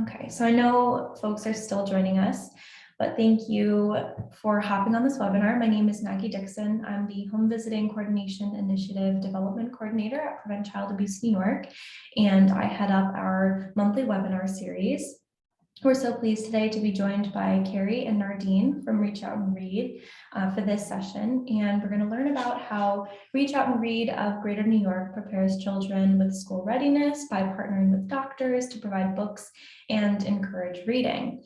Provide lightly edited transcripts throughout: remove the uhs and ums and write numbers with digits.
Okay, so I know folks are still joining us, but thank you for hopping on this webinar. My name is Maggie Dixon. I'm the Home Visiting Coordination Initiative Development Coordinator at Prevent Child Abuse New York, and I head up our monthly webinar series. We're so pleased today to be joined by Carrie and Nardine from Reach Out and Read for this session. And we're going to learn about how Reach Out and Read of Greater New York prepares children with school readiness by partnering with doctors to provide books and encourage reading.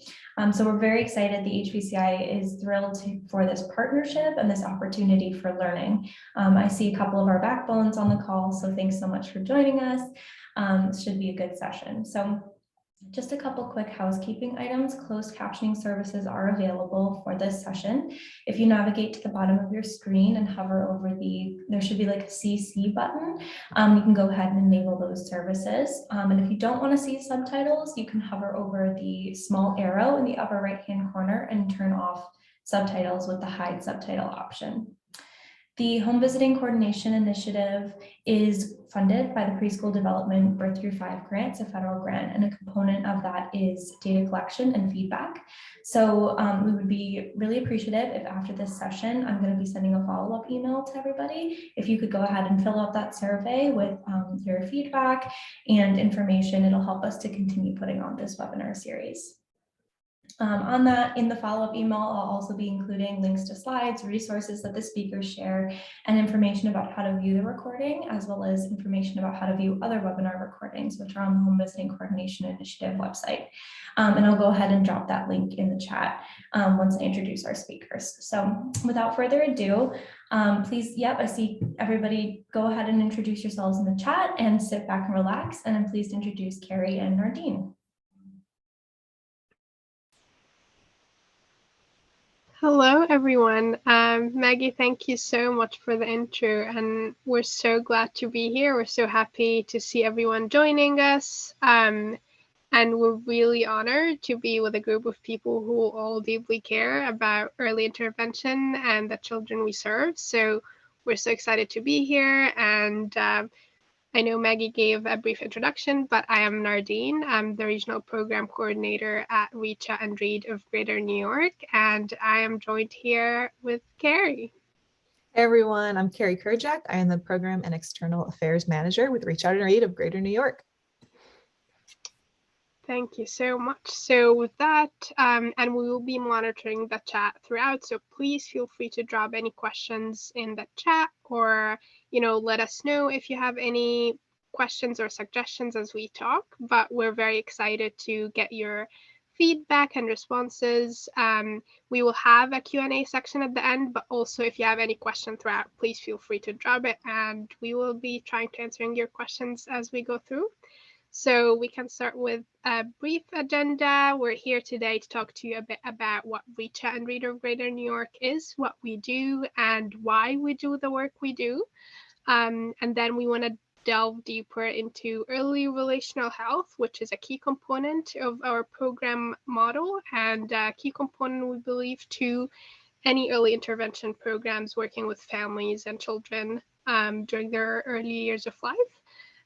So we're very excited. The HVCI is thrilled for this partnership and this opportunity for learning. I see a couple of our backbones on the call, so thanks so much for joining us. This should be a good session. So just a couple quick housekeeping items. Closed captioning services are available for this session. If you navigate to the bottom of your screen and hover over there should be like a CC button. You can go ahead and enable those services. And if you don't want to see subtitles, you can hover over the small arrow in the upper right-hand corner and turn off subtitles with the hide subtitle option. The Home Visiting Coordination Initiative is funded by the Preschool Development Birth Through 5 grant. It's a federal grant, and a component of that is data collection and feedback. So we would be really appreciative if after this session, I'm going to be sending a follow-up email to everybody. If you could go ahead and fill out that survey with your feedback and information, it'll help us to continue putting on this webinar series. On that, in the follow-up email, I'll also be including links to slides, resources that the speakers share, and information about how to view the recording, as well as information about how to view other webinar recordings, which are on the Home Visiting Coordination Initiative website. And I'll go ahead and drop that link in the chat once I introduce our speakers. So without further ado, please, I see everybody. Go ahead and introduce yourselves in the chat and sit back and relax. And I'm pleased to introduce Carrie and Nardine. Hello, everyone. Maggie, thank you so much for the intro, and we're so glad to be here. We're so happy to see everyone joining us, and we're really honored to be with a group of people who all deeply care about early intervention and the children we serve. So we're so excited to be here, and I know Maggie gave a brief introduction, but I am Nardine. I'm the Regional Program Coordinator at Reach Out and Read of Greater New York, and I am joined here with Carrie. Hey everyone, I'm Carrie Kurjak. I am the Program and External Affairs Manager with Reach Out and Read of Greater New York. Thank you so much. So with that, and we will be monitoring the chat throughout, so please feel free to drop any questions in the chat, or let us know if you have any questions or suggestions as we talk. But we're very excited to get your feedback and responses. We will have a Q&A section at the end, but also if you have any questions throughout, please feel free to drop it, and we will be trying to answering your questions as we go through. So we can start with a brief agenda. We're here today to talk to you a bit about what Reach Out and Read of Greater New York is, what we do, and why we do the work we do. And then we want to delve deeper into early relational health, which is a key component of our program model and a key component, we believe, to any early intervention programs working with families and children during their early years of life.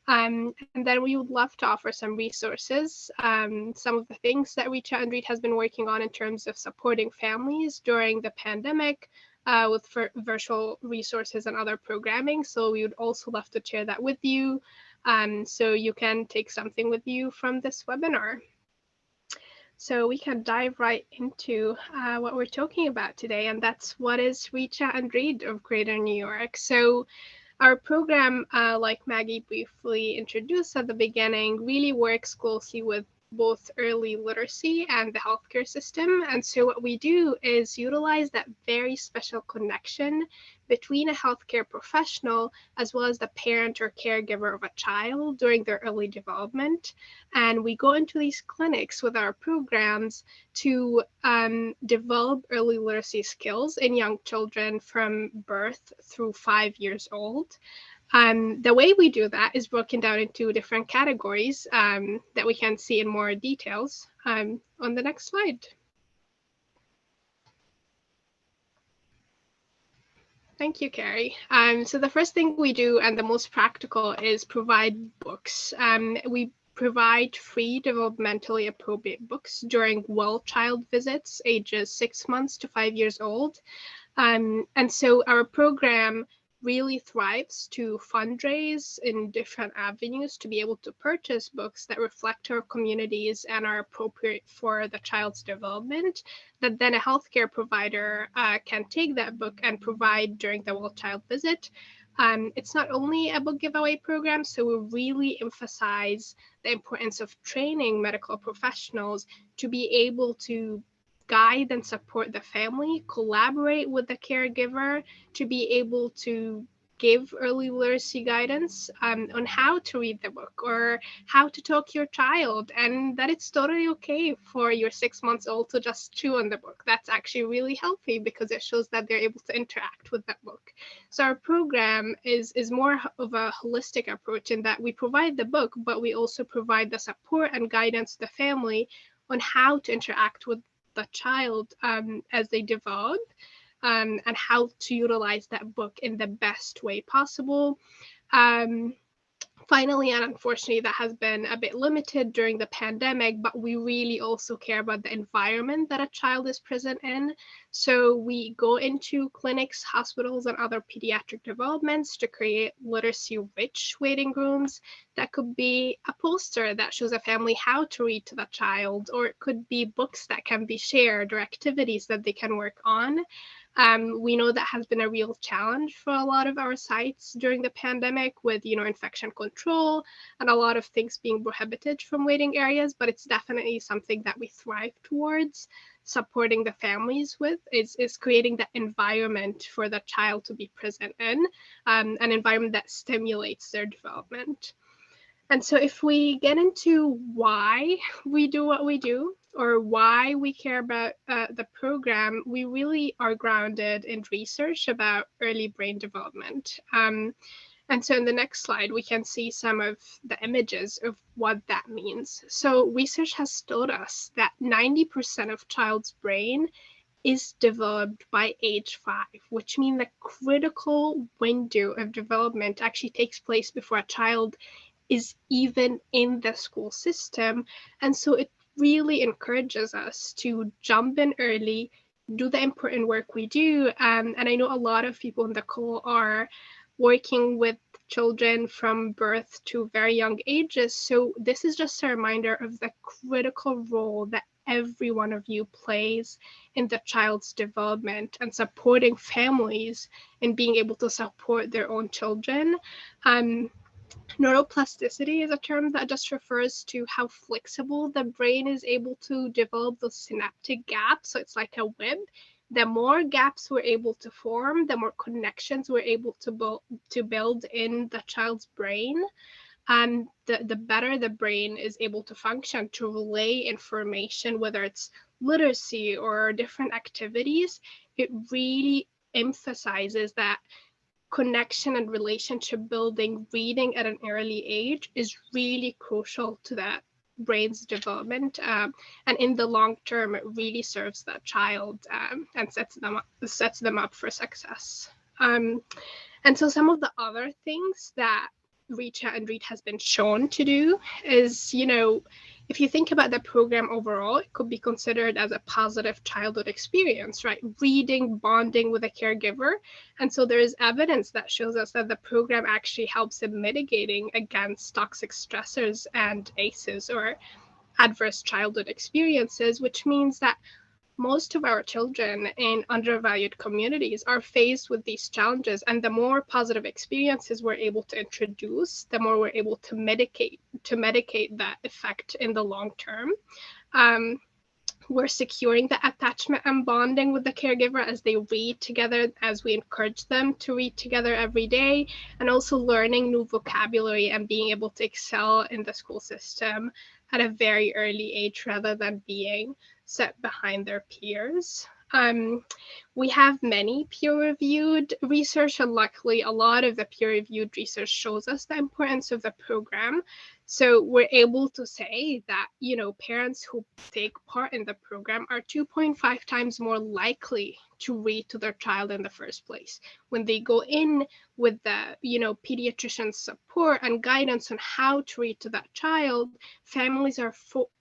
And then we would love to offer some resources, some of the things that Reach Out and Read has been working on in terms of supporting families during the pandemic with virtual resources and other programming. So we would also love to share that with you so you can take something with you from this webinar. So we can dive right into what we're talking about today, and that's what is Reach Out and Read of Greater New York. So our program, like Maggie briefly introduced at the beginning, really works closely with both early literacy and the healthcare system. And so what we do is utilize that very special connection between a healthcare professional as well as the parent or caregiver of a child during their early development. And we go into these clinics with our programs to develop early literacy skills in young children from birth through 5 years old. The way we do that is broken down into different categories that we can see in more details on the next slide. Thank you, Carrie. So the first thing we do, and the most practical, is provide books. We provide free developmentally appropriate books during well-child visits ages 6 months to 5 years old. And so our program really thrives to fundraise in different avenues to be able to purchase books that reflect our communities and are appropriate for the child's development, that then a healthcare provider can take that book and provide during the well-child visit. It's not only a book giveaway program, so we really emphasize the importance of training medical professionals to be able to guide and support the family, collaborate with the caregiver to be able to give early literacy guidance on how to read the book or how to talk to your child, and that it's totally okay for your 6 months old to just chew on the book. That's actually really healthy because it shows that they're able to interact with that book. So our program is more of a holistic approach in that we provide the book, but we also provide the support and guidance to the family on how to interact with the child as they develop, and how to utilize that book in the best way possible. Finally, and unfortunately, that has been a bit limited during the pandemic, but we really also care about the environment that a child is present in. So we go into clinics, hospitals, and other pediatric developments to create literacy-rich waiting rooms. That could be a poster that shows a family how to read to the child, or it could be books that can be shared or activities that they can work on. We know that has been a real challenge for a lot of our sites during the pandemic with, infection control and a lot of things being prohibited from waiting areas, but it's definitely something that we thrive towards supporting the families with, is creating that environment for the child to be present in, an environment that stimulates their development. And so if we get into why we do what we do, or why we care about the program, we really are grounded in research about early brain development. And so in the next slide, we can see some of the images of what that means. So research has told us that 90% of child's brain is developed by age 5, which means the critical window of development actually takes place before a child is even in the school system. And so it really encourages us to jump in early, do the important work we do. And I know a lot of people in the call are working with children from birth to very young ages. So this is just a reminder of the critical role that every one of you plays in the child's development and supporting families in being able to support their own children. Neuroplasticity is a term that just refers to how flexible the brain is able to develop those synaptic gaps. So it's like a web. The more gaps we're able to form, the more connections we're able to build in the child's brain, and the better the brain is able to function to relay information, whether it's literacy or different activities. It really emphasizes that connection and relationship building, reading at an early age is really crucial to that brain's development, and in the long term it really serves that child, and sets them up for success. And so some of the other things that Reach Out and Read has been shown to do is, if you think about the program overall, it could be considered as a positive childhood experience, right? Reading, bonding with a caregiver. And so there is evidence that shows us that the program actually helps in mitigating against toxic stressors and ACEs, or adverse childhood experiences, which means that most of our children in undervalued communities are faced with these challenges, and the more positive experiences we're able to introduce, the more we're able to mitigate that effect in the long term. We're securing the attachment and bonding with the caregiver as they read together, as we encourage them to read together every day, and also learning new vocabulary and being able to excel in the school system at a very early age rather than being set behind their peers. We have many peer-reviewed research, and luckily a lot of the peer-reviewed research shows us the importance of the program. So we're able to say that, parents who take part in the program are 2.5 times more likely to read to their child in the first place. When they go in with the, pediatrician's support and guidance on how to read to that child, families are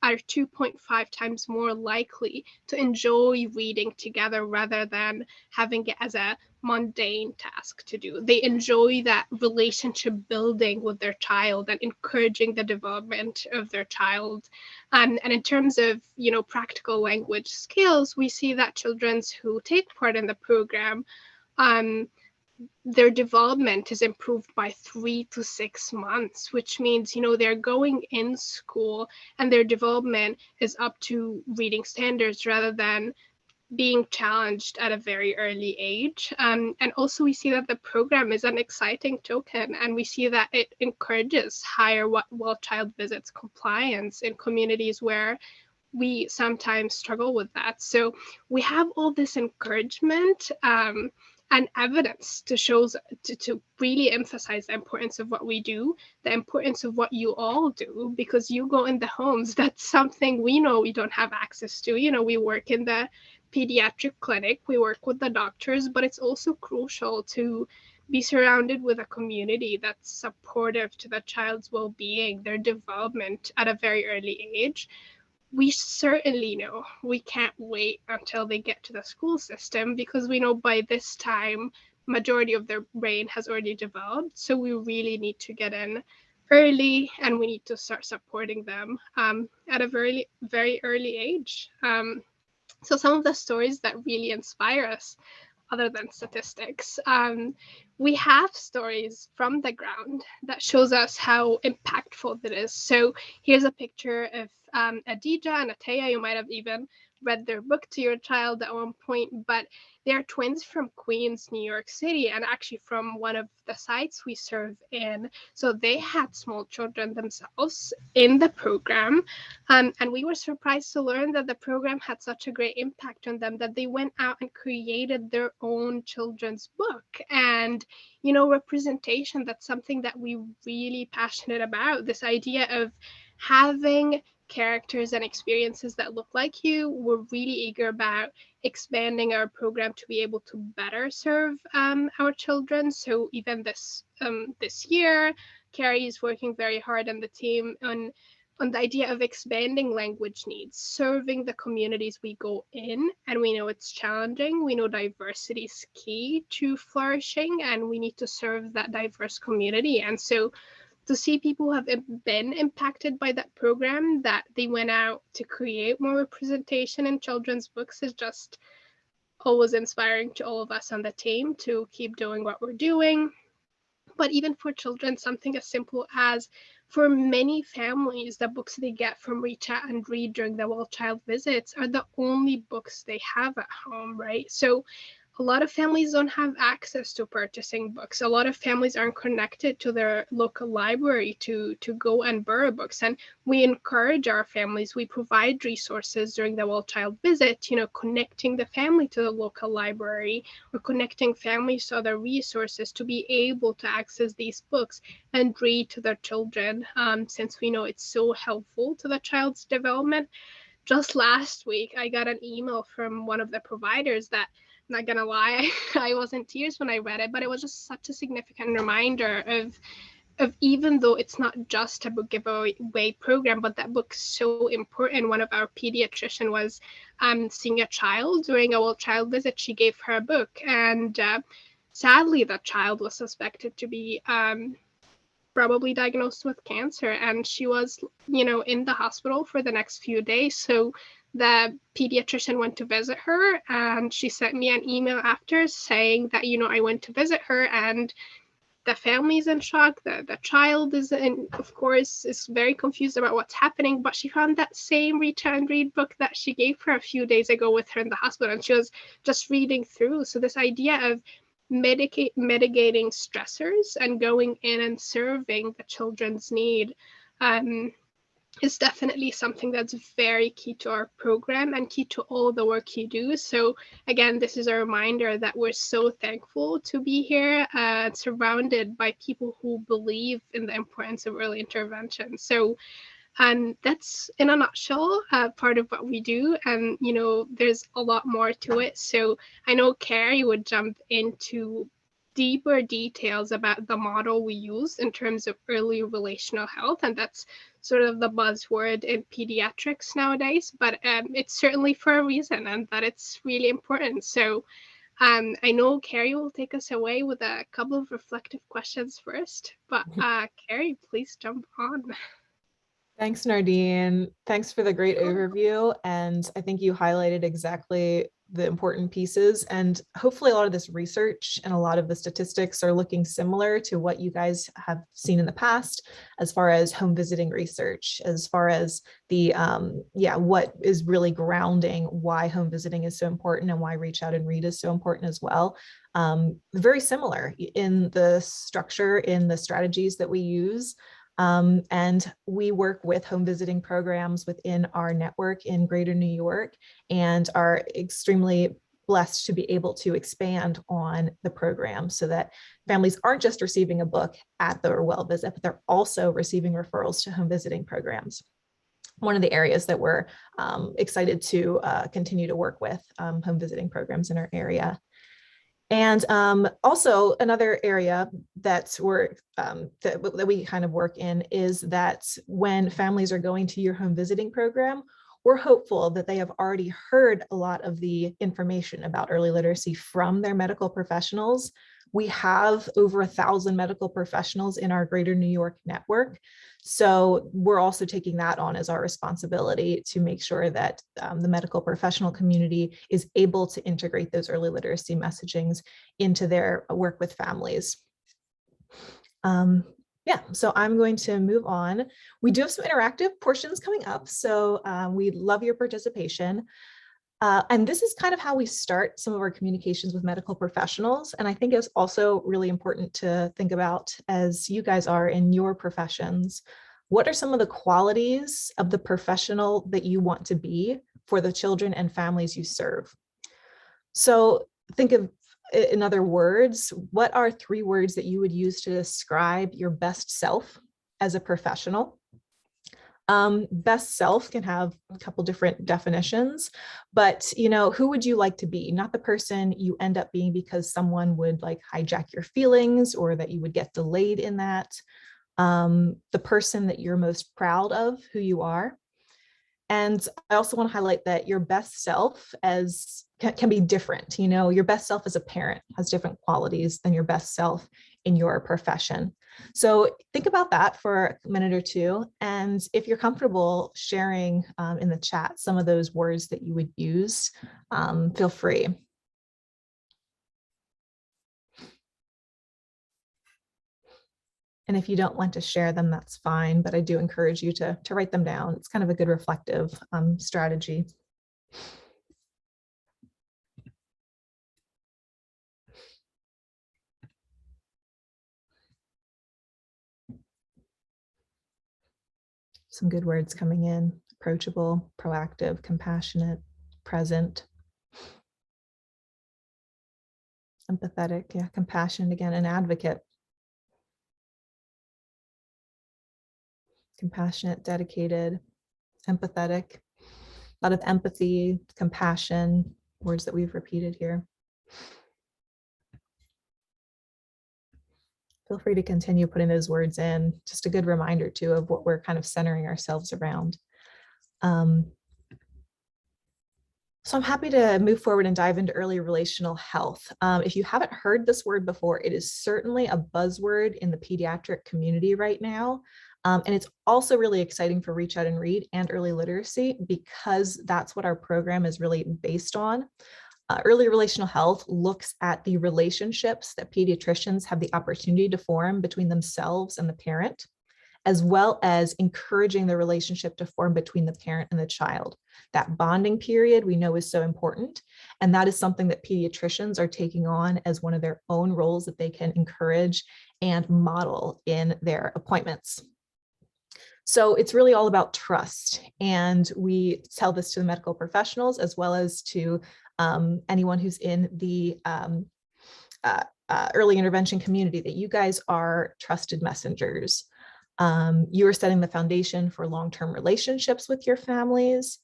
2.5 times more likely to enjoy reading together rather than having it as a mundane task to do. They enjoy that relationship building with their child and encouraging the development of their child. And in terms of, practical language skills, we see that children who take part in the program, their development is improved by 3 to 6 months, which means, they're going in school and their development is up to reading standards rather than being challenged at a very early age. And also we see that the program is an exciting token, and we see that it encourages higher well-child visits compliance in communities where we sometimes struggle with that. So we have all this encouragement and evidence to really emphasize the importance of what we do, the importance of what you all do, because you go in the homes. That's something we know we don't have access to. We work in the pediatric clinic, we work with the doctors, but it's also crucial to be surrounded with a community that's supportive to the child's well-being, their development at a very early age. We certainly know we can't wait until they get to the school system, because we know by this time majority of their brain has already developed. So we really need to get in early, and we need to start supporting them at a very early age. So some of the stories that really inspire us, other than statistics, we have stories from the ground that shows us how impactful it is. So here's a picture of Adija and Ataya. You might have even read their book to your child at one point, but they're twins from Queens, New York City, and actually from one of the sites we serve in. So they had small children themselves in the program, and we were surprised to learn that the program had such a great impact on them that they went out and created their own children's book. And representation, that's something that we really passionate about, this idea of having characters and experiences that look like you. We're really eager about expanding our program to be able to better serve our children. So even this year, Carrie is working very hard on the team on the idea of expanding language needs, serving the communities we go in. And we know it's challenging. We know diversity is key to flourishing, and we need to serve that diverse community. And so to see people who have been impacted by that program, that they went out to create more representation in children's books, is just always inspiring to all of us on the team to keep doing what we're doing. But even for children, something as simple as, for many families, the books they get from Reach Out and Read during the well-child visits are the only books they have at home, right? So a lot of families don't have access to purchasing books. A lot of families aren't connected to their local library to go and borrow books. And we encourage our families. We provide resources during the well-child visit, connecting the family to the local library, or connecting families to other resources to be able to access these books and read to their children, since we know it's so helpful to the child's development. Just last week, I got an email from one of the providers that, not gonna lie, I was in tears when I read it, but it was just such a significant reminder of even though it's not just a book giveaway program, but that book's so important. One of our pediatrician was seeing a child during a well-child visit. She gave her a book, and sadly, that child was suspected to be probably diagnosed with cancer, and she was, in the hospital for the next few days. So the pediatrician went to visit her, and she sent me an email after saying that, I went to visit her, and the family's in shock. The child is, of course, is very confused about what's happening, but she found that same Reach Out and Read book that she gave her a few days ago with her in the hospital, and she was just reading through. So this idea of mitigating stressors and going in and serving the children's need is definitely something that's very key to our program and key to all the work you do. So again, this is a reminder that we're so thankful to be here, surrounded by people who believe in the importance of early intervention. So And that's, in a nutshell, part of what we do. And, there's a lot more to it. So I know Carrie would jump into deeper details about the model we use in terms of early relational health. And that's sort of the buzzword in pediatrics nowadays. But it's certainly for a reason, and that it's really important. So I know Carrie will take us away with a couple of reflective questions first. But Carrie, please jump on. Thanks, Nardine. Thanks for the great overview. And I think you highlighted exactly the important pieces. And hopefully a lot of this research and a lot of the statistics are looking similar to what you guys have seen in the past, as far as home visiting research, as far as the, what is really grounding why home visiting is so important and why Reach Out and Read is so important as well. Very similar in the structure, in the strategies that we use. And we work with home visiting programs within our network in Greater New York, and are extremely blessed to be able to expand on the program so that families aren't just receiving a book at their well visit, but they're also receiving referrals to home visiting programs. One of the areas that we're excited to continue to work with home visiting programs in our area. And also another area that we kind of work in is that when families are going to your home visiting program, we're hopeful that they have already heard a lot of the information about early literacy from their medical professionals. We have over 1,000 medical professionals in our Greater New York network. So we're also taking that on as our responsibility to make sure that the medical professional community is able to integrate those early literacy messagings into their work with families. So I'm going to move on. We do have some interactive portions coming up, so we'd love your participation. And this is kind of how we start some of our communications with medical professionals. And I think it's also really important to think about, as you guys are in your professions, what are some of the qualities of the professional that you want to be for the children and families you serve? So think of, in other words, what are 3 words that you would use to describe your best self as a professional? Best self can have a couple different definitions, but who would you like to be? Not the person you end up being because someone would like hijack your feelings or that you would get delayed in that. The person that you're most proud of who you are. And I also want to highlight that your best self can be different. Your best self as a parent has different qualities than your best self in your profession. So think about that for a minute or two. And if you're comfortable sharing in the chat some of those words that you would use, feel free. And if you don't want to share them, that's fine, but I do encourage you to write them down. It's kind of a good reflective strategy. Some good words coming in: approachable, proactive, compassionate, present, empathetic, yeah, compassionate again, an advocate. Compassionate, dedicated, empathetic, a lot of empathy, compassion, words that we've repeated here. Feel free to continue putting those words in. Just a good reminder too of what we're kind of centering ourselves around. So I'm happy to move forward and dive into early relational health. If you haven't heard this word before, it is certainly a buzzword in the pediatric community right now. And it's also really exciting for Reach Out and Read and early literacy, because that's what our program is really based on. Early relational health looks at the relationships that pediatricians have the opportunity to form between themselves and the parent, as well as encouraging the relationship to form between the parent and the child. That bonding period we know is so important, and that is something that pediatricians are taking on as one of their own roles that they can encourage and model in their appointments. So it's really all about trust, and we tell this to the medical professionals as well as to anyone who's in the early intervention community, that you guys are trusted messengers. You are setting the foundation for long-term relationships with your families.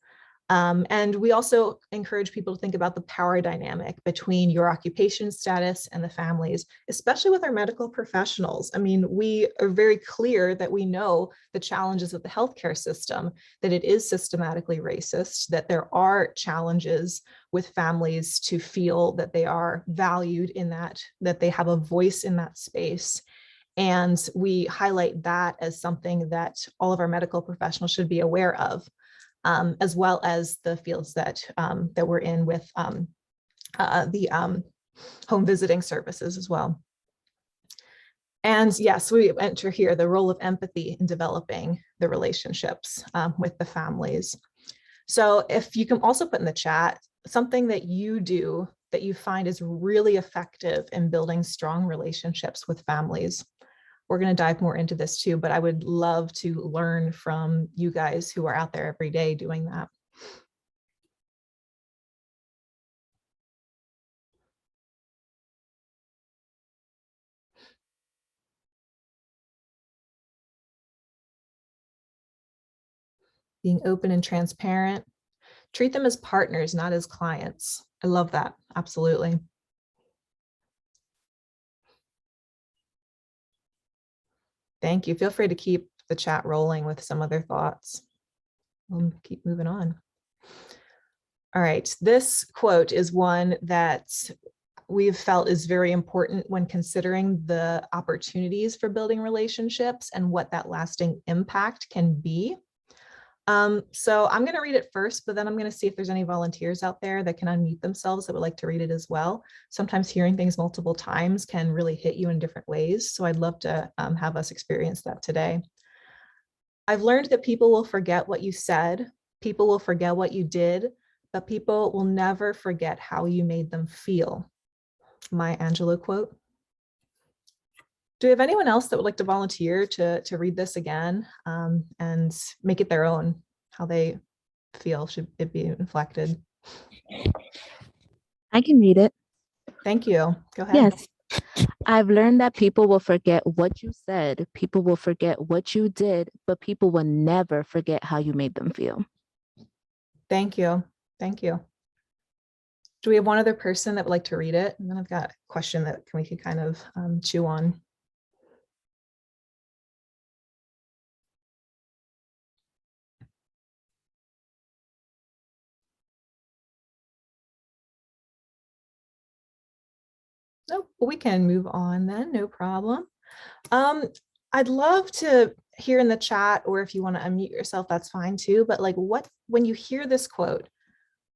And we also encourage people to think about the power dynamic between your occupation status and the families, especially with our medical professionals. I mean, we are very clear that we know the challenges of the healthcare system, that it is systematically racist, that there are challenges with families to feel that they are valued in that they have a voice in that space. And we highlight that as something that all of our medical professionals should be aware of. As well as the fields that we're in with the home visiting services as well. And yes, we enter here the role of empathy in developing the relationships with the families. So if you can also put in the chat something that you do that you find is really effective in building strong relationships with families. We're going to dive more into this too, but I would love to learn from you guys who are out there every day doing that. Being open and transparent. Treat them as partners, not as clients. I love that. Absolutely. Thank you. Feel free to keep the chat rolling with some other thoughts. We'll keep moving on. All right, this quote is one that we've felt is very important when considering the opportunities for building relationships and what that lasting impact can be. So I'm going to read it first, but then I'm going to see if there's any volunteers out there that can unmute themselves that would like to read it as well. Sometimes hearing things multiple times can really hit you in different ways. So I'd love to have us experience that today. I've learned that people will forget what you said, people will forget what you did, but people will never forget how you made them feel. Maya Angelou quote. Do we have anyone else that would like to volunteer to read this again and make it their own, how they feel should it be inflected? I can read it. Thank you. Go ahead. Yes. I've learned that people will forget what you said, people will forget what you did, but people will never forget how you made them feel. Thank you. Thank you. Do we have one other person that would like to read it? And then I've got a question that we could kind of chew on. Nope, well, we can move on then, no problem. I'd love to hear in the chat, or if you want to unmute yourself, that's fine too. But like, when you hear this quote,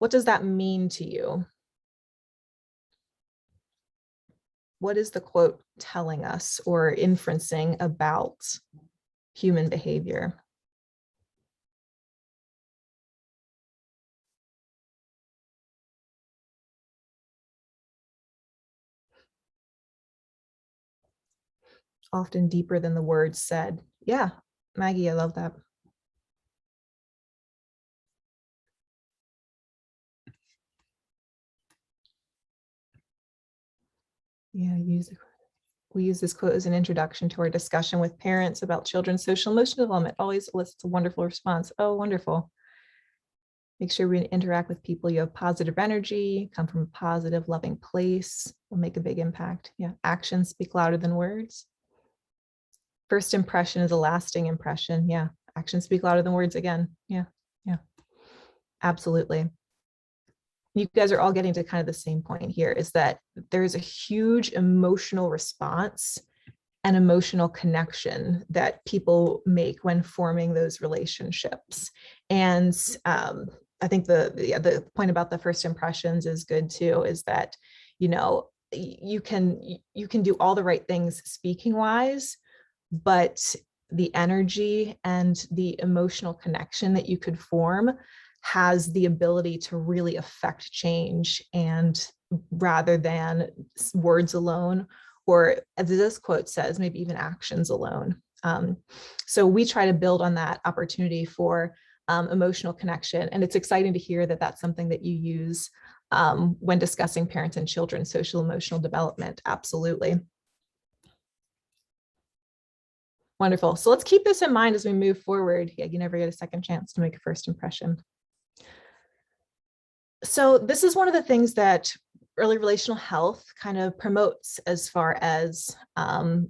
what does that mean to you? What is the quote telling us or inferencing about human behavior? Often deeper than the words said. Yeah, Maggie, I love that. Yeah, we use this quote as an introduction to our discussion with parents about children's social emotional development. Always elicits a wonderful response. Oh, wonderful. Make sure we interact with people. You have positive energy, come from a positive, loving place, will make a big impact. Yeah, actions speak louder than words. First impression is a lasting impression. Yeah, actions speak louder than words again. Yeah, absolutely. You guys are all getting to kind of the same point here, is that there is a huge emotional response and emotional connection that people make when forming those relationships. And I think the point about the first impressions is good too, is that, you know, you can do all the right things speaking wise, but the energy and the emotional connection that you could form has the ability to really affect change, and rather than words alone, or as this quote says, maybe even actions alone. So we try to build on that opportunity for emotional connection. And it's exciting to hear that that's something that you use when discussing parents and children's social emotional development. Absolutely. Wonderful. So let's keep this in mind as we move forward. Yeah, you never get a second chance to make a first impression. So this is one of the things that early relational health kind of promotes as far as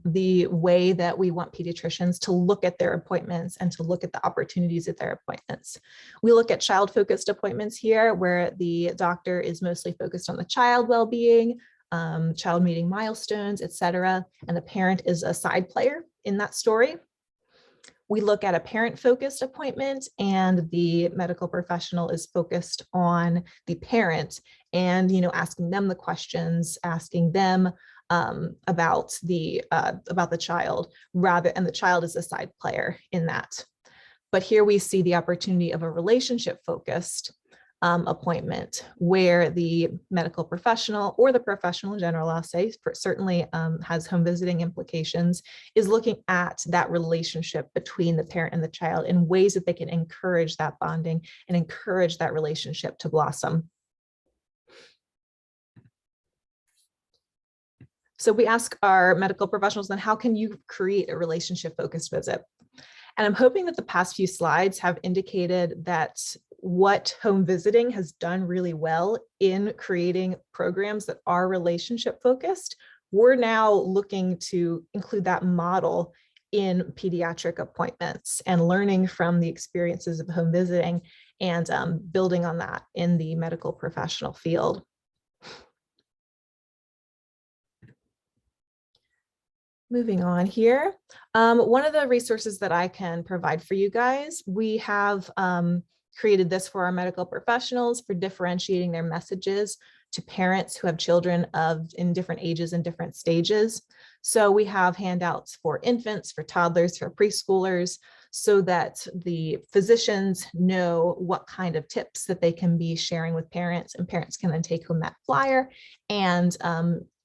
the way that we want pediatricians to look at their appointments and to look at the opportunities at their appointments. We look at child-focused appointments here, where the doctor is mostly focused on the child well-being, child meeting milestones, etc., and the parent is a side player in that story. We look at a parent-focused appointment, and the medical professional is focused on the parent and, asking them the questions, asking them about the child and the child is a side player in that. But here we see the opportunity of a relationship-focused appointment, where the medical professional, or the professional in general, I'll say, certainly has home visiting implications, is looking at that relationship between the parent and the child in ways that they can encourage that bonding and encourage that relationship to blossom. So we ask our medical professionals, then, how can you create a relationship-focused visit? And I'm hoping that the past few slides have indicated that what home visiting has done really well in creating programs that are relationship focused. We're now looking to include that model in pediatric appointments and learning from the experiences of home visiting and building on that in the medical professional field. Moving on here, one of the resources that I can provide for you guys, we have created this for our medical professionals for differentiating their messages to parents who have children in different ages and different stages. So we have handouts for infants, for toddlers, for preschoolers, so that the physicians know what kind of tips that they can be sharing with parents, and parents can then take home that flyer and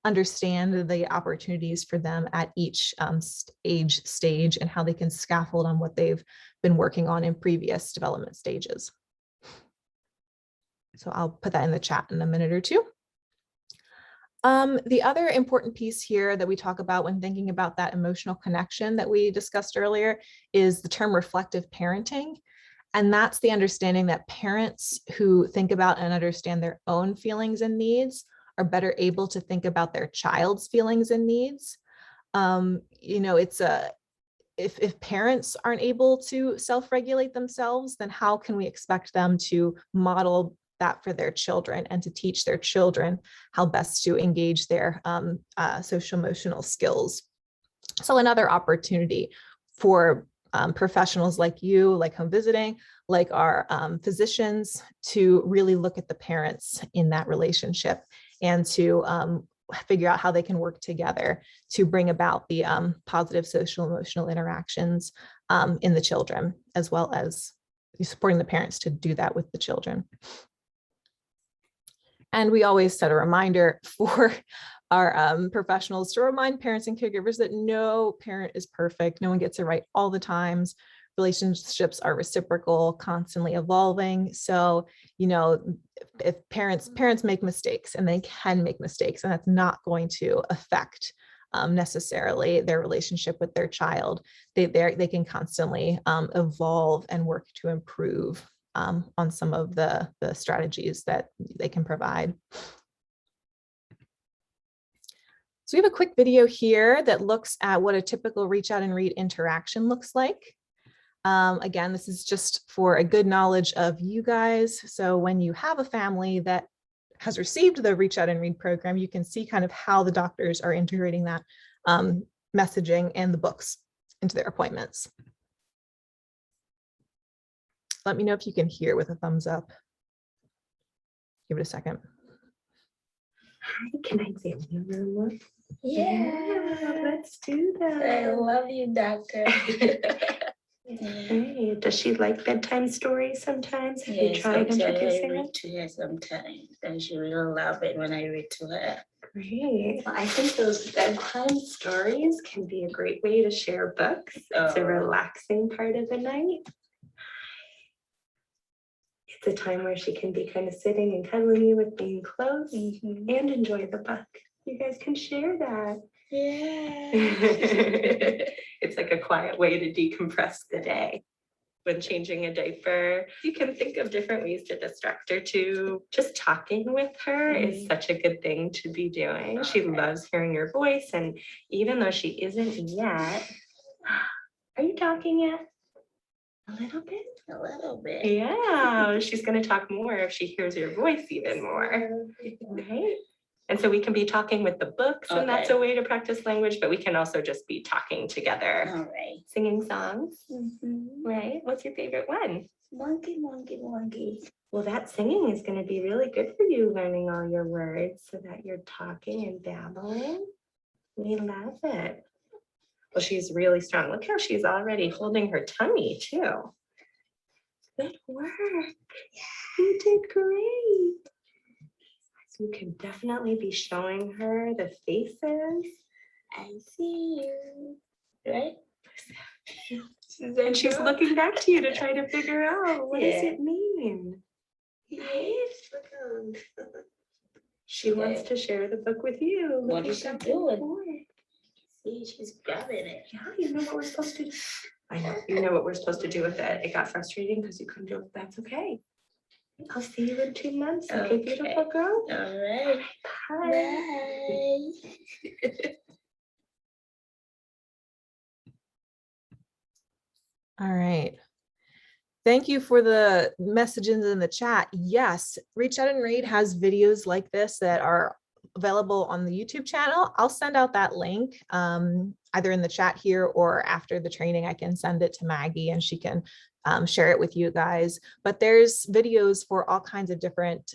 understand the opportunities for them at each age stage and how they can scaffold on what they've been working on in previous development stages. So I'll put that in the chat in a minute or two. The other important piece here that we talk about when thinking about that emotional connection that we discussed earlier is the term reflective parenting. And that's the understanding that parents who think about and understand their own feelings and needs are better able to think about their child's feelings and needs. If parents aren't able to self-regulate themselves, then how can we expect them to model that for their children and to teach their children how best to engage their social emotional skills? So another opportunity for professionals like you, like home visiting, like our physicians, to really look at the parents in that relationship and to figure out how they can work together to bring about the positive social emotional interactions in the children, as well as supporting the parents to do that with the children. And we always set a reminder for our professionals to remind parents and caregivers that no parent is perfect. No one gets it right all the times. Relationships are reciprocal, constantly evolving. So, if parents make mistakes, and they can make mistakes, and that's not going to affect necessarily their relationship with their child. They can constantly evolve and work to improve on some of the strategies that they can provide. So we have a quick video here that looks at what a typical reach out and read interaction looks like. Again, this is just for a good knowledge of you guys. So when you have a family that has received the reach out and read program, you can see kind of how the doctors are integrating that messaging and the books into their appointments. Let me know if you can hear with a thumbs up. Give it a second. Hi, can I examine your room? Yeah, Let's do that. I love you, doctor. Hey, does she like bedtime stories sometimes? Have you Yes, tried actually, I introducing read them? to her sometimes, and she really love it when I read to her. Great. Well, I think those bedtime stories can be a great way to share books. It's a Oh. relaxing part of the night. It's a time where she can be kind of sitting and cuddling you with being close and enjoy the book. You guys can share that. Yeah. It's like a quiet way to decompress the day. When changing a diaper, you can think of different ways to distract her too. Just talking with her is such a good thing to be doing. She loves hearing your voice, and even though she isn't yet, are you talking yet? A little bit? A little bit. Yeah, she's gonna talk more if she hears your voice even more, right? And so we can be talking with the books, and that's a Okay. way to practice language, but we can also just be talking together, All right. singing songs, Mhm. right? What's your favorite one? Monkey, monkey, monkey. Well, that singing is gonna be really good for you, learning all your words so that you're talking and babbling. We love it. Well, she's really strong. Look how she's already holding her tummy too. Good work. You did great. So you can definitely be showing her the faces. I see you. Right? And she's looking back to you to try to figure out, what does Yeah. it mean? Yes. She wants to share the book with you. What Look is at she doing? that. See, she's grabbing it. Yeah, you know what we're supposed to do. I know, you know what we're supposed to do with it. It got frustrating because you couldn't do it. That's okay. I'll see you in 2 months. Okay, Okay. beautiful girl. All right. Bye. Bye. All right. Thank you for the messages in the chat. Yes, Reach Out and Read has videos like this that are available on the YouTube channel. I'll send out that link either in the chat here or after the training. I can send it to Maggie and she can share it with you guys. But there's videos for all kinds of different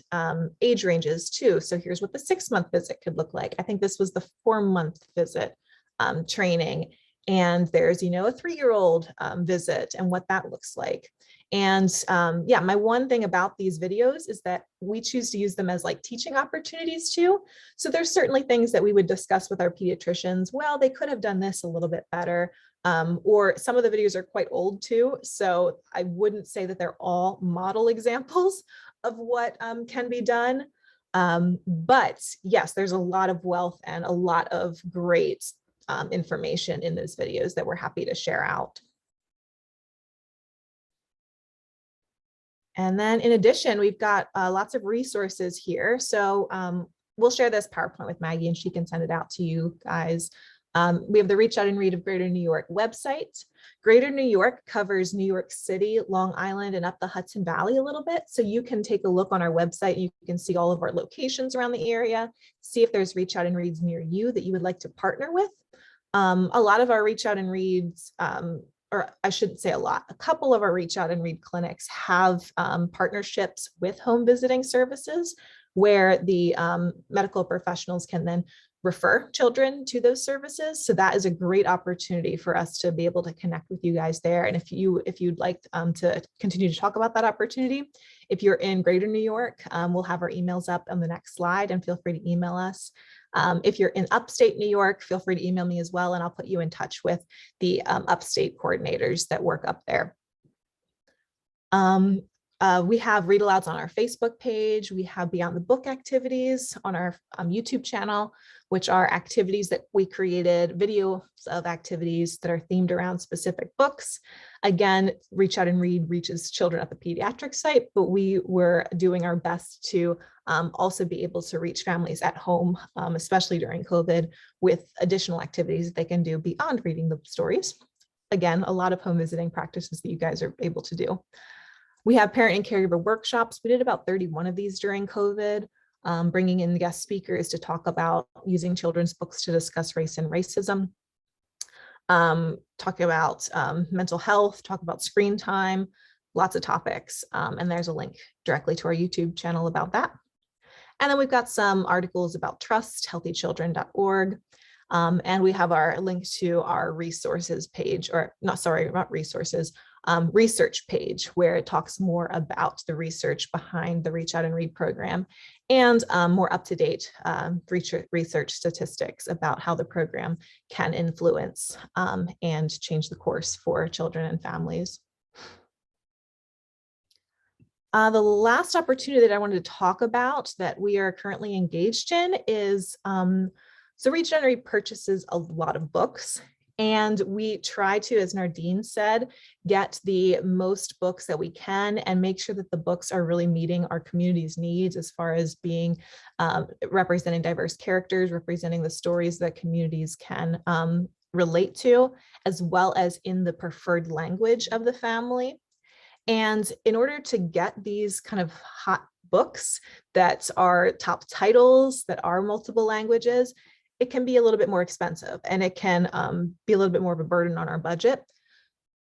age ranges too. So here's what the 6-month visit could look like. I think this was the 4-month visit training. And there's, a 3-year-old visit and what that looks like. And yeah, my one thing about these videos is that we choose to use them as like teaching opportunities too. So there's certainly things that we would discuss with our pediatricians. Well, they could have done this a little bit better. Or some of the videos are quite old too. So I wouldn't say that they're all model examples of what can be done. But yes, there's a lot of wealth and a lot of great information in those videos that we're happy to share out. And then in addition, we've got lots of resources here. So we'll share this PowerPoint with Maggie and she can send it out to you guys. We have the Reach Out and Read of Greater New York website. Greater New York covers New York City, Long Island, and up the Hudson Valley a little bit. So you can take a look on our website. You can see all of our locations around the area, see if there's Reach Out and Reads near you that you would like to partner with. A lot of our Reach Out and Reads, or I shouldn't say a lot, a couple of our Reach Out and Read clinics have partnerships with home visiting services where the medical professionals can then refer children to those services. So that is a great opportunity for us to be able to connect with you guys there. And if you'd like to continue to talk about that opportunity, if you're in Greater New York, we'll have our emails up on the next slide and feel free to email us. If you're in upstate New York, feel free to email me as well, and I'll put you in touch with the upstate coordinators that work up there. We have read alouds on our Facebook page. We have Beyond the Book activities on our YouTube channel, which are activities that we created, videos of activities that are themed around specific books. Again, Reach Out and Read reaches children at the pediatric site, but we were doing our best to also be able to reach families at home, especially during COVID, with additional activities that they can do beyond reading the stories. Again, a lot of home visiting practices that you guys are able to do. We have parent and caregiver workshops. We did about 31 of these during COVID, bringing in guest speakers to talk about using children's books to discuss race and racism, talking about mental health, talk about screen time, lots of topics. And there's a link directly to our YouTube channel about that. And then we've got some articles about trust, healthychildren.org. And we have our link to our resources page, or not resources, research page, where it talks more about the research behind the Reach Out and Read program and more up-to-date research statistics about how the program can influence and change the course for children and families. The last opportunity that I wanted to talk about that we are currently engaged in is So Regenerate purchases a lot of books, and we try to, as Nardine said, get the most books that we can and make sure that the books are really meeting our community's needs as far as being representing diverse characters, representing the stories that communities can relate to, as well as in the preferred language of the family. And in order to get these kind of hot books that are top titles, that are multiple languages, it can be a little bit more expensive, and it can be a little bit more of a burden on our budget.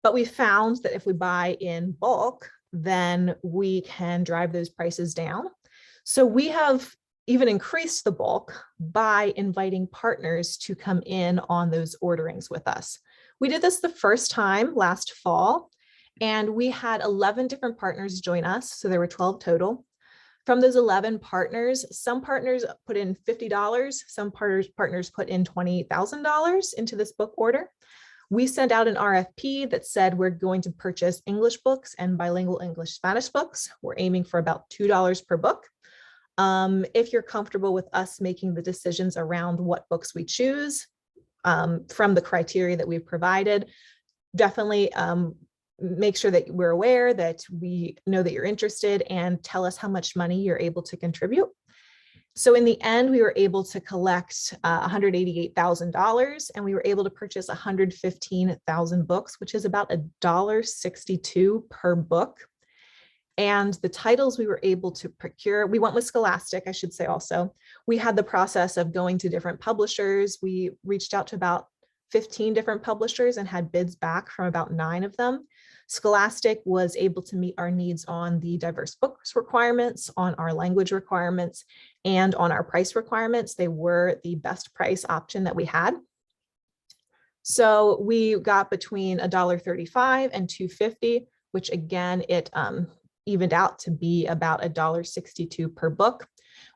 But we found that if we buy in bulk, then we can drive those prices down. So we have even increased the bulk by inviting partners to come in on those orderings with us. We did this the first time last fall, and we had 11 different partners join us. So there were 12 total. From those 11 partners, some partners put in $50, some partners put in $20,000 into this book order. We sent out an RFP that said we're going to purchase English books and bilingual English-Spanish books. We're aiming for about $2 per book. If you're comfortable with us making the decisions around what books we choose from the criteria that we've provided, definitely make sure that we're aware, that we know that you're interested, and tell us how much money you're able to contribute. So in the end, we were able to collect $188,000, and we were able to purchase 115,000 books, which is about $1.62 per book. And the titles we were able to procure, we went with Scholastic, I should say also. We had the process of going to different publishers. We reached out to about 15 different publishers and had bids back from about 9 of them. Scholastic was able to meet our needs on the diverse books requirements, on our language requirements, and on our price requirements. They were the best price option that we had. So we got between $1.35 and $2.50, which again, it evened out to be about $1.62 per book.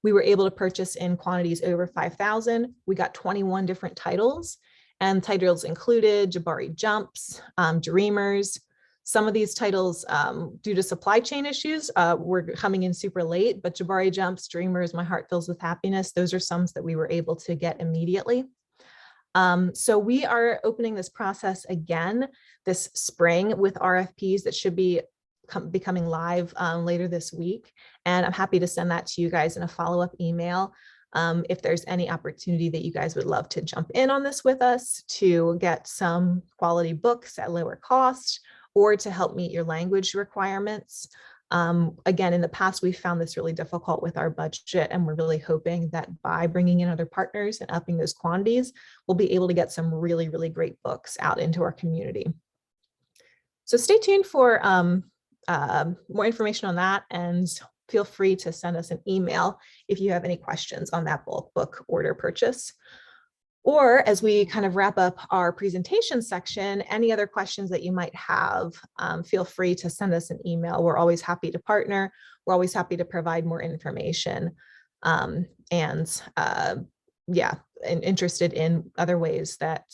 We were able to purchase in quantities over 5,000. We got 21 different titles, and titles included Jabari Jumps, Dreamers. Some of these titles, due to supply chain issues, were coming in super late, but Jabari Jumps, Dreamers, My Heart Fills with Happiness, those are some that we were able to get immediately. So we are opening this process again this spring with RFPs that should be becoming live later this week. And I'm happy to send that to you guys in a follow-up email. If there's any opportunity that you guys would love to jump in on this with us to get some quality books at lower cost, or to help meet your language requirements. Again, in the past, we found this really difficult with our budget, and we're really hoping that by bringing in other partners and upping those quantities, we'll be able to get some really, really great books out into our community. So stay tuned for more information on that, and feel free to send us an email if you have any questions on that bulk book order purchase. Or as we kind of wrap up our presentation section, any other questions that you might have, feel free to send us an email. We're always happy to partner. We're always happy to provide more information. Yeah, and interested in other ways that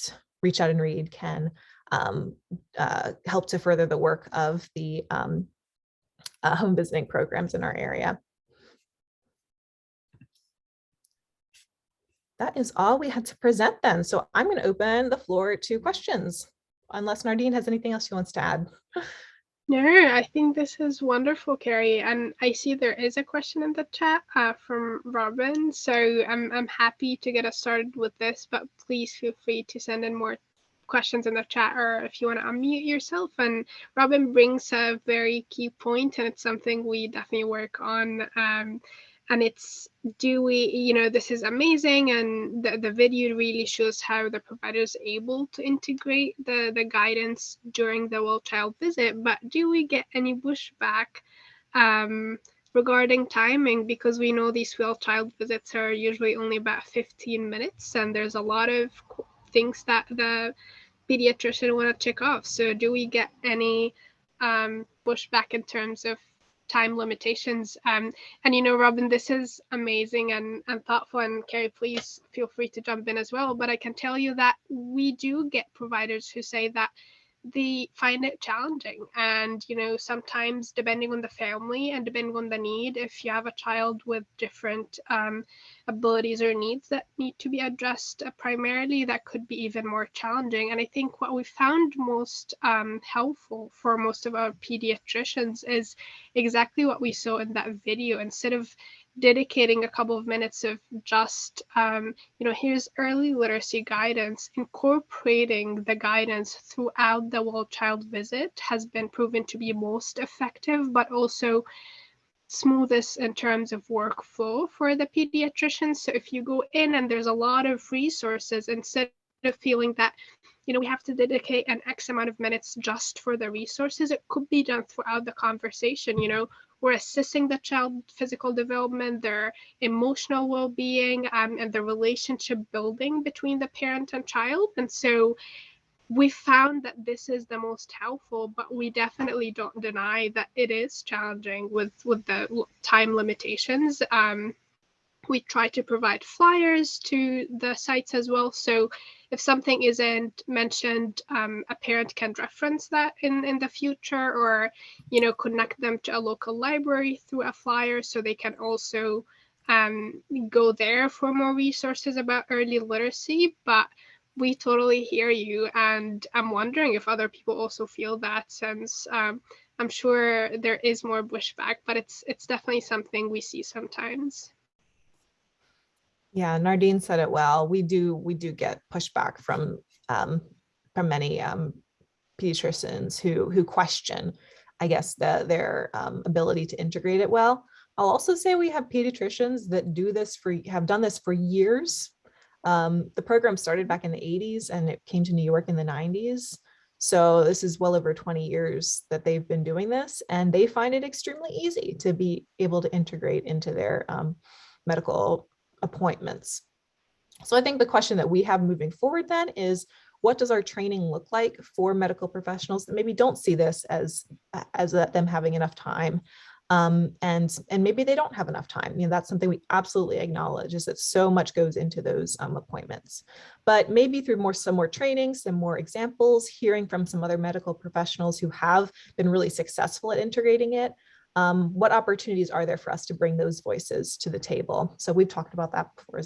Reach Out and Read can help to further the work of the home visiting programs in our area. That is all we had to present then. So I'm going to open the floor to questions, unless Nardine has anything else she wants to add. No, I think this is wonderful, Carrie. And I see there is a question in the chat from Robin. So I'm happy to get us started with this, but please feel free to send in more questions in the chat, or if you want to unmute yourself. And Robin brings a very key point, and it's something we definitely work on. And it's, do we, this is amazing, and the video really shows how the provider is able to integrate the guidance during the well-child visit, but do we get any pushback regarding timing? Because we know these well-child visits are usually only about 15 minutes, and there's a lot of things that the pediatrician want to check off. So do we get any pushback in terms of time limitations? And Robin, this is amazing and thoughtful, and Carrie, please feel free to jump in as well. But I can tell you that we do get providers who say that they find it challenging. And, sometimes depending on the family and depending on the need, if you have a child with different abilities or needs that need to be addressed primarily, that could be even more challenging. And I think what we found most helpful for most of our pediatricians is exactly what we saw in that video. Instead of dedicating a couple of minutes of just, here's early literacy guidance, incorporating the guidance throughout the whole child visit has been proven to be most effective, but also smoothest in terms of workflow for the pediatrician. So if you go in and there's a lot of resources, instead of feeling that, we have to dedicate an X amount of minutes just for the resources, it could be done throughout the conversation. We're assessing the child physical development, their emotional well-being, and the relationship building between the parent and child. And so we found that this is the most helpful, but we definitely don't deny that it is challenging with the time limitations. We try to provide flyers to the sites as well. So if something isn't mentioned, a parent can reference that in the future, or, connect them to a local library through a flyer so they can also go there for more resources about early literacy. But we totally hear you. And I'm wondering if other people also feel that, since I'm sure there is more pushback, but it's definitely something we see sometimes. Yeah, Nardine said it well. We do get pushback from many pediatricians who question, I guess, their ability to integrate it well. I'll also say we have pediatricians that have done this for years. The program started back in the 80s and it came to New York in the 90s. So this is well over 20 years that they've been doing this, and they find it extremely easy to be able to integrate into their medical appointments. So I think the question that we have moving forward then is, what does our training look like for medical professionals that maybe don't see this as them having enough time, and maybe they don't have enough time. That's something we absolutely acknowledge, is that so much goes into those appointments. But maybe through some more training, some more examples, hearing from some other medical professionals who have been really successful at integrating it, what opportunities are there for us to bring those voices to the table? So we've talked about that before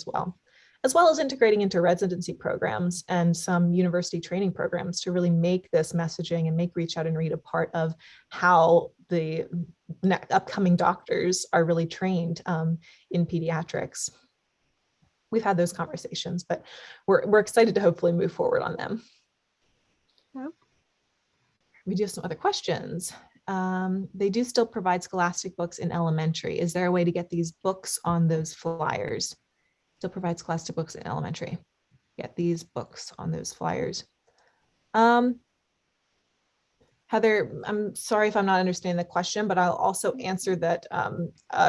as well as integrating into residency programs and some university training programs to really make this messaging and make Reach Out and Read a part of how the upcoming doctors are really trained in pediatrics. We've had those conversations, but we're excited to hopefully move forward on them. Yep. We do have some other questions. They do still provide scholastic books in elementary. Is there a way to get these books on those flyers? Still provide scholastic books in elementary. Get these books on those flyers. Heather, I'm sorry if I'm not understanding the question, but I'll also answer that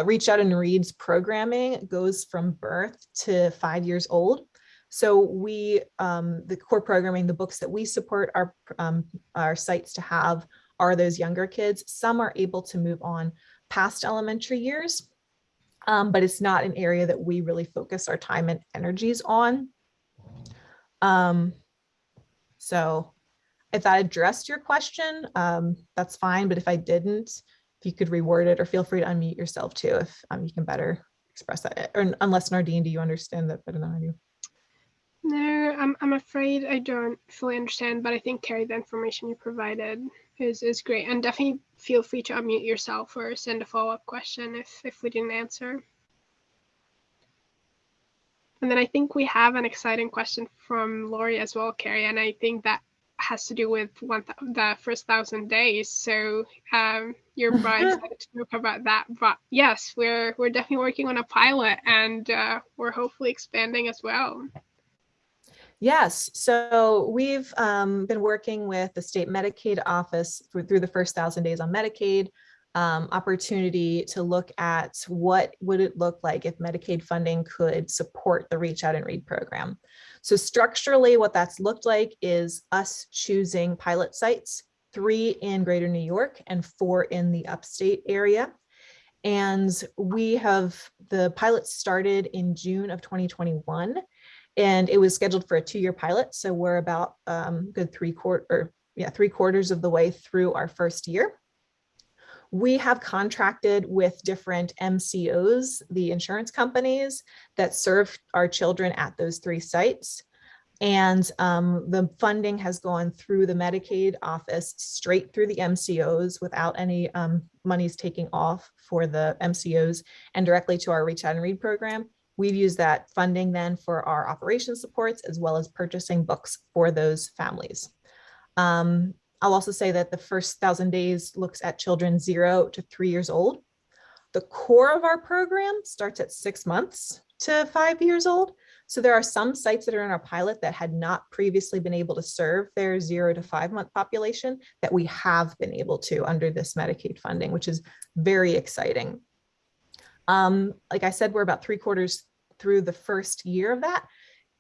Reach Out and Read's programming goes from birth to 5 years old. So we, the core programming, the books that we support our sites to have are those younger kids. Some are able to move on past elementary years, but it's not an area that we really focus our time and energies on. So if that addressed your question, that's fine. But if I didn't, if you could reword it, or feel free to unmute yourself too, if you can better express that. Or unless Nardine, do you understand that better than I do? No, I'm afraid I don't fully understand, but I think, Carrie, the information you provided is great. And definitely feel free to unmute yourself or send a follow-up question if we didn't answer. And then I think we have an exciting question from Lori as well, Carrie, and I think that has to do with the first 1,000 days. So you're probably excited to talk about that. But yes, we're definitely working on a pilot, and we're hopefully expanding as well. Yes, so we've been working with the state Medicaid office through the first 1,000 days on Medicaid, opportunity to look at what would it look like if Medicaid funding could support the Reach Out and Read program. So structurally, what that's looked like is us choosing pilot sites, 3 in Greater New York and 4 in the upstate area. And the pilot started in June of 2021. And it was scheduled for a 2-year pilot. So we're about good 3/4 of the way through our first year. We have contracted with different MCOs, the insurance companies that serve our children at those 3 sites. And the funding has gone through the Medicaid office straight through the MCOs without any monies taking off for the MCOs and directly to our Reach Out and Read program. We've used that funding then for our operation supports as well as purchasing books for those families. I'll also say that the first 1,000 days looks at children 0 to 3 years old. The core of our program starts at 6 months to 5 years old. So there are some sites that are in our pilot that had not previously been able to serve their 0 to 5 month population that we have been able to under this Medicaid funding, which is very exciting. Like I said, we're about 3/4 through the first year of that.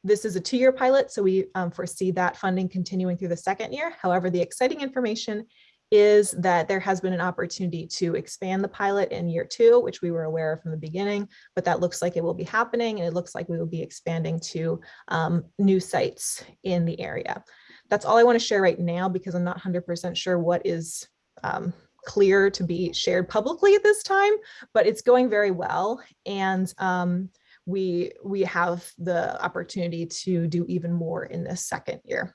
This is a 2-year pilot, so we foresee that funding continuing through the second year. However, the exciting information is that there has been an opportunity to expand the pilot in year 2, which we were aware of from the beginning, but that looks like it will be happening, and it looks like we will be expanding to new sites in the area. That's all I want to share right now because I'm not 100% sure what is clear to be shared publicly at this time, but it's going very well. And we have the opportunity to do even more in this second year.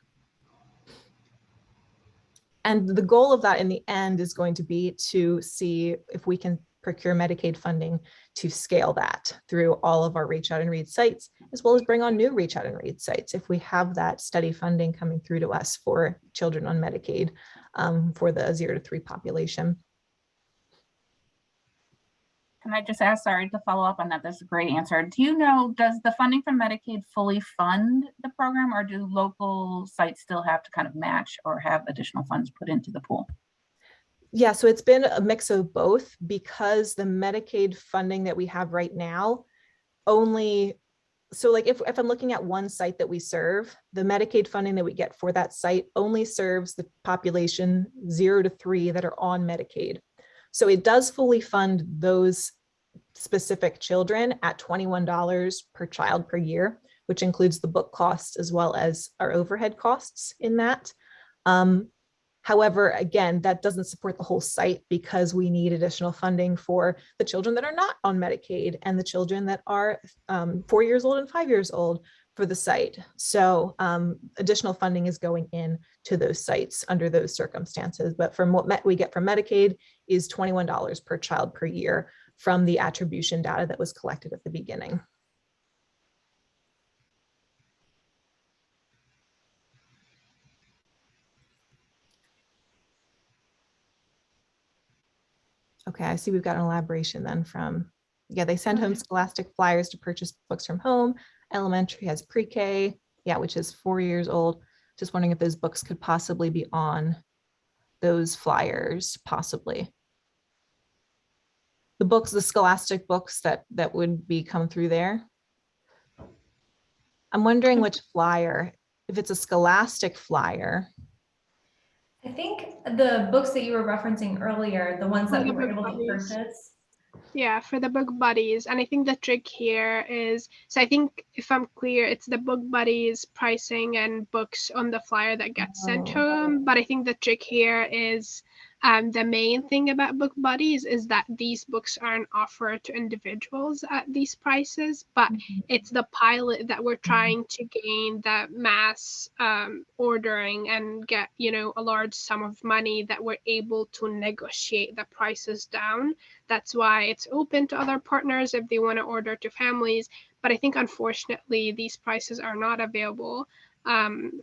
And the goal of that in the end is going to be to see if we can procure Medicaid funding to scale that through all of our Reach Out and Read sites, as well as bring on new Reach Out and Read sites if we have that steady funding coming through to us for children on Medicaid for the 0 to 3 population. Can I just ask, sorry to follow up on that, that's a great answer. Do you know, does the funding from Medicaid fully fund the program, or do local sites still have to kind of match or have additional funds put into the pool? Yeah, so it's been a mix of both because the Medicaid funding that we have right now only, so like if I'm looking at one site that we serve, the Medicaid funding that we get for that site only serves the population 0 to 3 that are on Medicaid. So it does fully fund those specific children at $21 per child per year, which includes the book costs as well as our overhead costs in that. However, again, that doesn't support the whole site because we need additional funding for the children that are not on Medicaid and the children that are 4 years old and 5 years old for the site. So additional funding is going in to those sites under those circumstances. But from what we get from Medicaid is $21 per child per year from the attribution data that was collected at the beginning. Okay, I see we've got an elaboration then from, yeah, they send home scholastic flyers to purchase books from home. Elementary has pre-K, yeah, which is 4 years old. Just wondering if those books could possibly be on those flyers, possibly. The books, the scholastic books that would be come through there. I'm wondering which flyer, if it's a scholastic flyer. I think the books that you were referencing earlier, the ones that we were able to purchase. Yeah, for the book buddies. And I think the trick here is, so I think if I'm clear, it's the book buddies pricing and books on the flyer that gets sent home. But I think the trick here is the main thing about book buddies is that these books aren't offered to individuals at these prices, but it's the pilot that we're trying to gain that mass ordering and get, you know, a large sum of money that we're able to negotiate the prices down. That's why it's open to other partners if they want to order to families. But I think, unfortunately, these prices are not available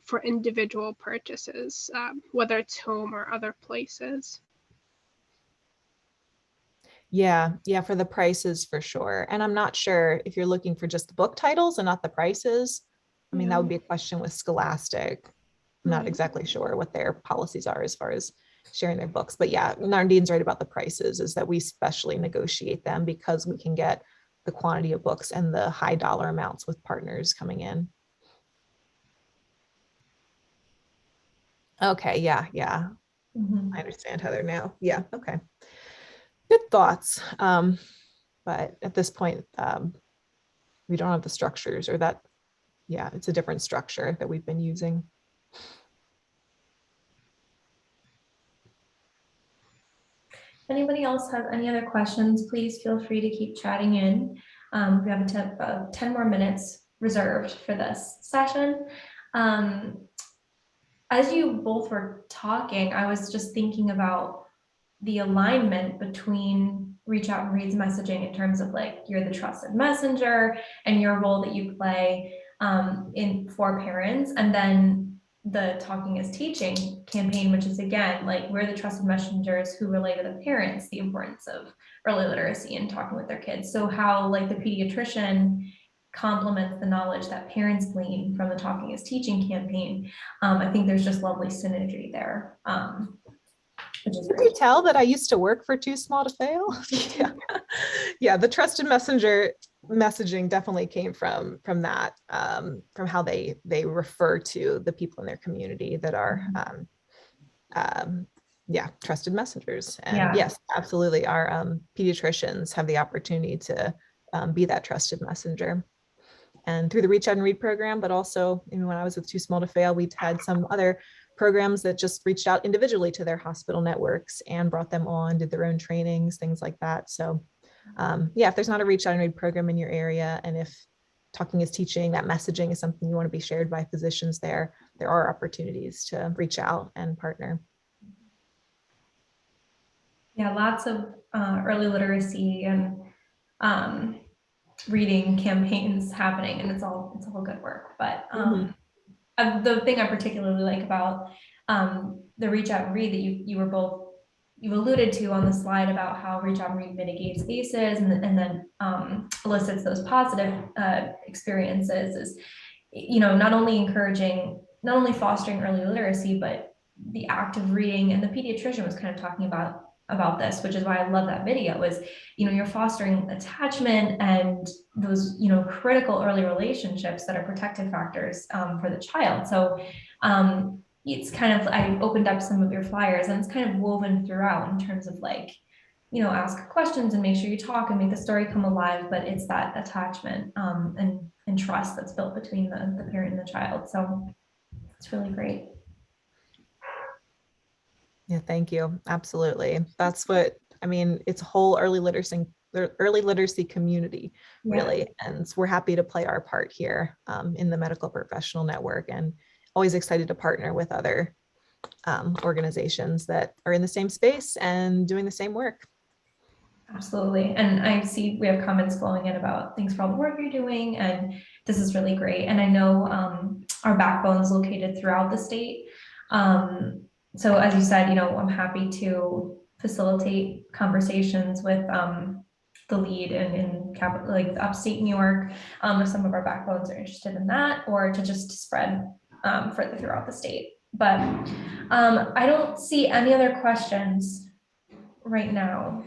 for individual purchases, whether it's home or other places. Yeah, for the prices for sure. And I'm not sure if you're looking for just the book titles and not the prices. I mean, that would be a question with Scholastic. I'm not exactly sure what their policies are as far as sharing their books. But yeah, Nardine's right about the prices, is that we specially negotiate them because we can get the quantity of books and the high dollar amounts with partners coming in. Okay, yeah. I understand, Heather, now. Yeah, okay. Good thoughts. But at this point, we don't have the structures, or that, yeah, it's a different structure that we've been using. Anybody else have any other questions, please feel free to keep chatting in. We have 10 more minutes reserved for this session. As you both were talking, I was just thinking about the alignment between Reach Out and Read's messaging in terms of like, you're the trusted messenger and your role that you play for parents, and then the Talking is Teaching campaign, which is again, like, we're the trusted messengers who relay to the parents the importance of early literacy and talking with their kids. So how like the pediatrician complements the knowledge that parents glean from the Talking is Teaching campaign. I think there's just lovely synergy there. Which is Could great. you tell that I used to work for Too Small to Fail? Yeah. Yeah, the trusted messenger messaging definitely came from that, from how they refer to the people in their community that are yeah, trusted messengers. And Yeah. yes, absolutely, our pediatricians have the opportunity to be that trusted messenger. And through the Reach Out and Read program, but also when I was with Too Small to Fail, we had some other programs that just reached out individually to their hospital networks and brought them on, did their own trainings, things like that. So yeah, if there's not a Reach Out and Read program in your area, and if Talking is Teaching, that messaging is something you want to be shared by physicians there are opportunities to reach out and partner. Yeah, lots of early literacy and reading campaigns happening, and it's all good work. But the thing I particularly like about the Reach Out and Read that you alluded to on the slide about how Reach Out and Read mitigates ACEs and then elicits those positive experiences is, not only fostering early literacy, but the act of reading. And the pediatrician was kind of talking about this, which is why I love that video, is, you're fostering attachment and those, critical early relationships that are protective factors for the child. So it's kind of, I opened up some of your flyers, and it's kind of woven throughout in terms of like, ask questions and make sure you talk and make the story come alive, but it's that attachment and trust that's built between the parent and the child. So it's really great. Yeah, thank you. Absolutely. That's what, it's a whole early literacy community, really. Yeah. And we're happy to play our part here in the medical professional network, and always excited to partner with other organizations that are in the same space and doing the same work. Absolutely. And I see we have comments flowing in about thanks for all the work you're doing, and this is really great. And I know our backbone is located throughout the state. So as you said, I'm happy to facilitate conversations with the lead in capital, like upstate New York, if some of our backbones are interested in that, or to just spread further throughout the state. But I don't see any other questions right now.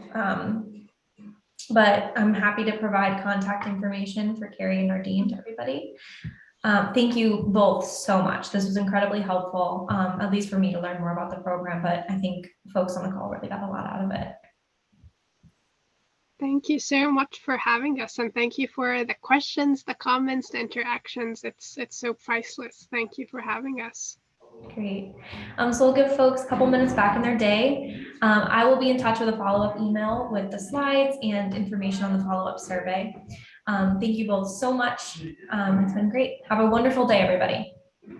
But I'm happy to provide contact information for Carrie and Nardine to everybody. Thank you both so much. This was incredibly helpful, at least for me to learn more about the program, but I think folks on the call really got a lot out of it. Thank you so much for having us, and thank you for the questions, the comments, the interactions. It's so priceless. Thank you for having us. Great. So we'll give folks a couple minutes back in their day. I will be in touch with a follow-up email with the slides and information on the follow-up survey. Thank you both so much. It's been great. Have a wonderful day, everybody.